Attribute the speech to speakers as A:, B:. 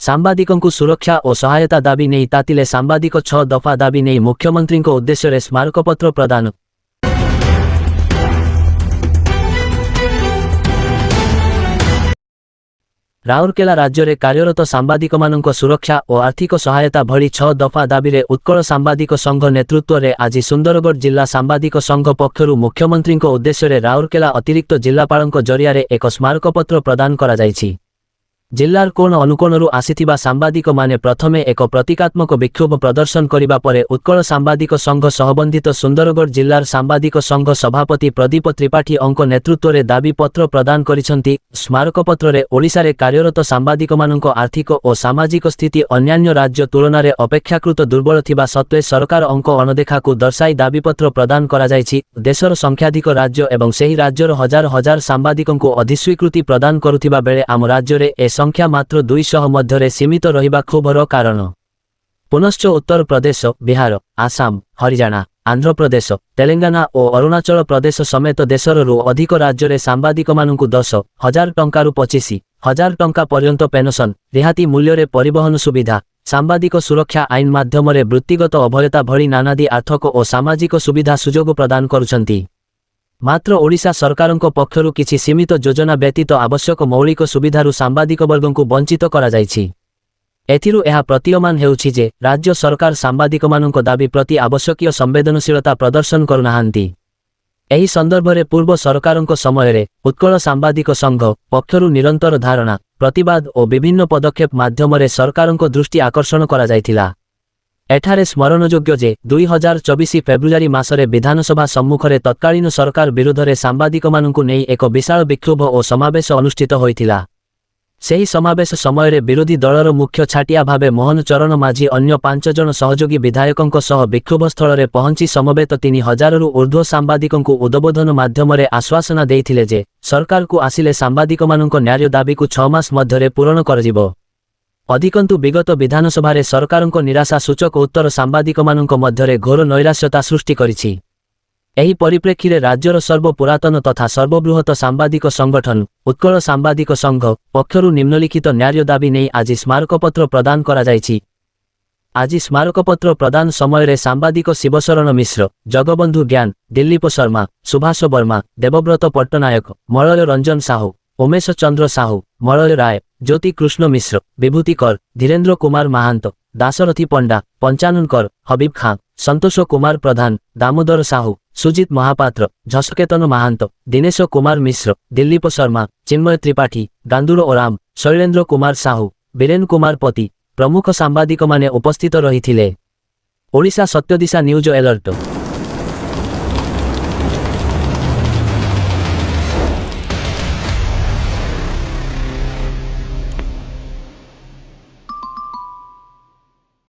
A: ସାମ୍ବାଦିକଙ୍କୁ ସୁରକ୍ଷା ଓ ସହାୟତା ଦାବି ନେଇ ତାତିଲେ ସାମ୍ବାଦିକ 6 ଦଫା ଦାବି ନେଇ ମୁଖ୍ୟମନ୍ତ୍ରୀଙ୍କ ଉଦ୍ଦେଶ୍ୟରେ ସ୍ମାରକପତ୍ର ପ୍ରଦାନ। ରାଉରକେଲା ରାଜ୍ୟରେ କାର୍ଯ୍ୟରତ ସାମ୍ବାଦିକମାନଙ୍କ ସୁରକ୍ଷା ଓ ଆର୍ଥିକ ସହାୟତା ଭଳି 6 ଦଫା ଦାବିରେ ଉତ୍କଳ ସାମ୍ବାଦିକ ସଂଘ ନେତୃତ୍ୱରେ ଆଜି ସୁନ୍ଦରଗଡ଼ ଜିଲ୍ଲା ସାମ୍ବାଦିକ ସଂଘ ପକ୍ଷରୁ ମୁଖ୍ୟମନ୍ତ୍ରୀଙ୍କ ଉଦ୍ଦେଶ୍ୟରେ ରାଉରକେଲା ଅତିରିକ୍ତ ଜିଲ୍ଲାପାଳଙ୍କ ଜରିଆରେ ଏକ ସ୍ମାରକପତ୍ର ପ୍ରଦାନ କରାଯାଇଛି। ଜିଲ୍ଲାର କୋଣ ଅନୁକୋଣରୁ ଆସିଥିବା ସାମ୍ବାଦିକମାନେ ପ୍ରଥମେ ଏକ ପ୍ରତୀକାତ୍ମକ ବିକ୍ଷୋଭ ପ୍ରଦର୍ଶନ କରିବା ପରେ ଉତ୍କଳ ସାମ୍ବାଦିକ ସଂଘ ସହବନ୍ଧିତ ସୁନ୍ଦରଗଡ଼ ଜିଲ୍ଲାର ସାମ୍ବାଦିକ ସଂଘ ସଭାପତି ପ୍ରଦୀପ ତ୍ରିପାଠୀ ଅଙ୍କ ନେତୃତ୍ୱରେ ଦାବିପତ୍ର ପ୍ରଦାନ କରିଛନ୍ତି। ସ୍ମାରକପତ୍ରରେ ଓଡ଼ିଶାରେ କାର୍ଯ୍ୟରତ ସାମ୍ବାଦିକମାନଙ୍କ ଆର୍ଥିକ ଓ ସାମାଜିକ ସ୍ଥିତି ଅନ୍ୟାନ୍ୟ ରାଜ୍ୟ ତୁଳନାରେ ଅପେକ୍ଷାକୃତ ଦୁର୍ବଳ ଥିବା ସତ୍ତ୍ୱେ ସରକାର ଅଙ୍କ ଅଣଦେଖାକୁ ଦର୍ଶାଇ ଦାବିପତ୍ର ପ୍ରଦାନ କରାଯାଇଛି। ଦେଶର ସଂଖ୍ୟାଧିକ ରାଜ୍ୟ ଏବଂ ସେହି ରାଜ୍ୟର ହଜାର ହଜାର ସାମ୍ବାଦିକଙ୍କୁ ଅଧିସ୍ୱୀକୃତି ପ୍ରଦାନ କରୁଥିବା ବେଳେ ଆମ ରାଜ୍ୟରେ ଏ ସଂଖ୍ୟା ମାତ୍ର 200 ମଧ୍ୟରେ ସୀମିତ ରହିବା କ୍ଷୋଭର କାରଣ। ପୁନଶ୍ଚ ଉତ୍ତରପ୍ରଦେଶ, ବିହାର, ଆସାମ, ହରିୟାଣା, ଆନ୍ଧ୍ରପ୍ରଦେଶ, ତେଲେଙ୍ଗାନା ଓ ଅରୁଣାଚଳ ପ୍ରଦେଶ ସମେତ ଦେଶରୁ ଅଧିକ ରାଜ୍ୟରେ ସାମ୍ବାଦିକମାନଙ୍କୁ 10,000 ଟଙ୍କାରୁ 25,000 ଟଙ୍କା ପର୍ଯ୍ୟନ୍ତ ପେନସନ, ରିହାତି ମୂଲ୍ୟରେ ପରିବହନ ସୁବିଧା, ସାମ୍ବାଦିକ ସୁରକ୍ଷା ଆଇନ ମାଧ୍ୟମରେ ବୃତ୍ତିଗତ ଅଭୟତା ଭଳି ନାନାଦି ଆର୍ଥିକ ଓ ସାମାଜିକ ସୁବିଧା ସୁଯୋଗ ପ୍ରଦାନ କରୁଛନ୍ତି। ମାତ୍ର ଓଡ଼ିଶା ସରକାରଙ୍କ ପକ୍ଷରୁ କିଛି ସୀମିତ ଯୋଜନା ବ୍ୟତୀତ ଆବଶ୍ୟକ ମୌଳିକ ସୁବିଧାରୁ ସାମ୍ବାଦିକବର୍ଗଙ୍କୁ ବଞ୍ଚିତ କରାଯାଇଛି। ଏଥିରୁ ଏହା ପ୍ରତୀୟମାନ ହେଉଛି ଯେ ରାଜ୍ୟ ସରକାର ସାମ୍ବାଦିକମାନଙ୍କ ଦାବି ପ୍ରତି ଆବଶ୍ୟକୀୟ ସମ୍ବେଦନଶୀଳତା ପ୍ରଦର୍ଶନ କରୁନାହାନ୍ତି। ଏହି ସନ୍ଦର୍ଭରେ ପୂର୍ବ ସରକାରଙ୍କ ସମୟରେ ଉତ୍କଳ ସାମ୍ବାଦିକ ସଂଘ ପକ୍ଷରୁ ନିରନ୍ତର ଧାରଣା, ପ୍ରତିବାଦ ଓ ବିଭିନ୍ନ ପଦକ୍ଷେପ ମାଧ୍ୟମରେ ସରକାରଙ୍କ ଦୃଷ୍ଟି ଆକର୍ଷଣ କରାଯାଇଥିଲା। ଏଠାରେ ସ୍ମରଣଯୋଗ୍ୟ ଯେ 2024 ଫେବୃଆରୀ ମାସରେ ବିଧାନସଭା ସମ୍ମୁଖରେ ତତ୍କାଳୀନ ସରକାର ବିରୁଦ୍ଧରେ ସାମ୍ବାଦିକମାନଙ୍କୁ ନେଇ ଏକ ବିଶାଳ ବିକ୍ଷୋଭ ଓ ସମାବେଶ ଅନୁଷ୍ଠିତ ହୋଇଥିଲା। ସେହି ସମାବେଶ ସମୟରେ ବିରୋଧୀ ଦଳର ମୁଖ୍ୟ ଛାଟିଆ ଭାବେ ମୋହନ ଚରଣ ମାଝୀ ଅନ୍ୟ 5 ଜଣ ସହଯୋଗୀ ବିଧାୟକଙ୍କ ସହ ବିକ୍ଷୋଭସ୍ଥଳରେ ପହଞ୍ଚି ସମବେତ 3000ରୁ ଉର୍ଦ୍ଧ୍ୱ ସାମ୍ବାଦିକଙ୍କୁ ଉଦ୍ବୋଧନ ମାଧ୍ୟମରେ ଆଶ୍ୱାସନା ଦେଇଥିଲେ ଯେ ସରକାରକୁ ଆସିଲେ ସାମ୍ବାଦିକମାନଙ୍କ ନ୍ୟାୟ ଦାବିକୁ 6 ମାସ ମଧ୍ୟରେ ପୂରଣ କରାଯିବ। ଅଧିକନ୍ତୁ ବିଗତ ବିଧାନସଭାରେ ସରକାରଙ୍କ ନିରାଶା ସୂଚକ ଉତ୍ତର ସାମ୍ବାଦିକମାନଙ୍କ ମଧ୍ୟରେ ଘୋର ନୈରାଶ୍ୟତା ସୃଷ୍ଟି କରିଛି। ଏହି ପରିପ୍ରେକ୍ଷୀରେ ରାଜ୍ୟର ସର୍ବପୁରାତନ ତଥା ସର୍ବବୃହତ ସାମ୍ବାଦିକ ସଂଗଠନ ଉତ୍କଳ ସାମ୍ବାଦିକ ସଂଘ ପକ୍ଷରୁ ନିମ୍ନଲିଖିତ ନ୍ୟାୟ ଦାବି ନେଇ ଆଜି ସ୍ମାରକପତ୍ର ପ୍ରଦାନ କରାଯାଇଛି। ଆଜି ସ୍ମାରକପତ୍ର ପ୍ରଦାନ ସମୟରେ ସାମ୍ବାଦିକ ଶିବଶରଣ ମିଶ୍ର, ଜଗବନ୍ଧୁ ଜ୍ଞାନ, ଦିଲ୍ଲୀପ ଶର୍ମା, ସୁଭାଷ ବର୍ମା, ଦେବବ୍ରତ ପଟ୍ଟନାୟକ, ମଳୟ ରଞ୍ଜନ ସାହୁ, ଉମେଶ ଚନ୍ଦ୍ର ସାହୁ, ମଳୟ ରାୟ, ଜ୍ୟୋତି କୃଷ୍ଣ ମିଶ୍ର, ବିଭୂତି କର, ଧୀରେନ୍ଦ୍ର କୁମାର ମାହାନ୍ତ, ଦାଶରଥୀ ପଣ୍ଡା, ପଞ୍ଚାନନ କର, ହବିବ ଖାଁ, ସନ୍ତୋଷ କୁମାର ପ୍ରଧାନ, ଦାମୋଦର ସାହୁ, ସୁଜିତ ମହାପାତ୍ର, ଝଷକେତନ ମାହାନ୍ତ, ଦିନେଶ କୁମାର ମିଶ୍ର, ଦିଲ୍ଲୀପ ଶର୍ମା, ଚିନ୍ମୟ ତ୍ରିପାଠୀ, ଗାନ୍ଦୁର ଓରାମ, ଶୈଳେନ୍ଦ୍ର କୁମାର ସାହୁ, ବୀରେନ କୁମାର ପତି ପ୍ରମୁଖ ସାମ୍ବାଦିକମାନେ ଉପସ୍ଥିତ ରହିଥିଲେ। Odisha Satyadisha news alert.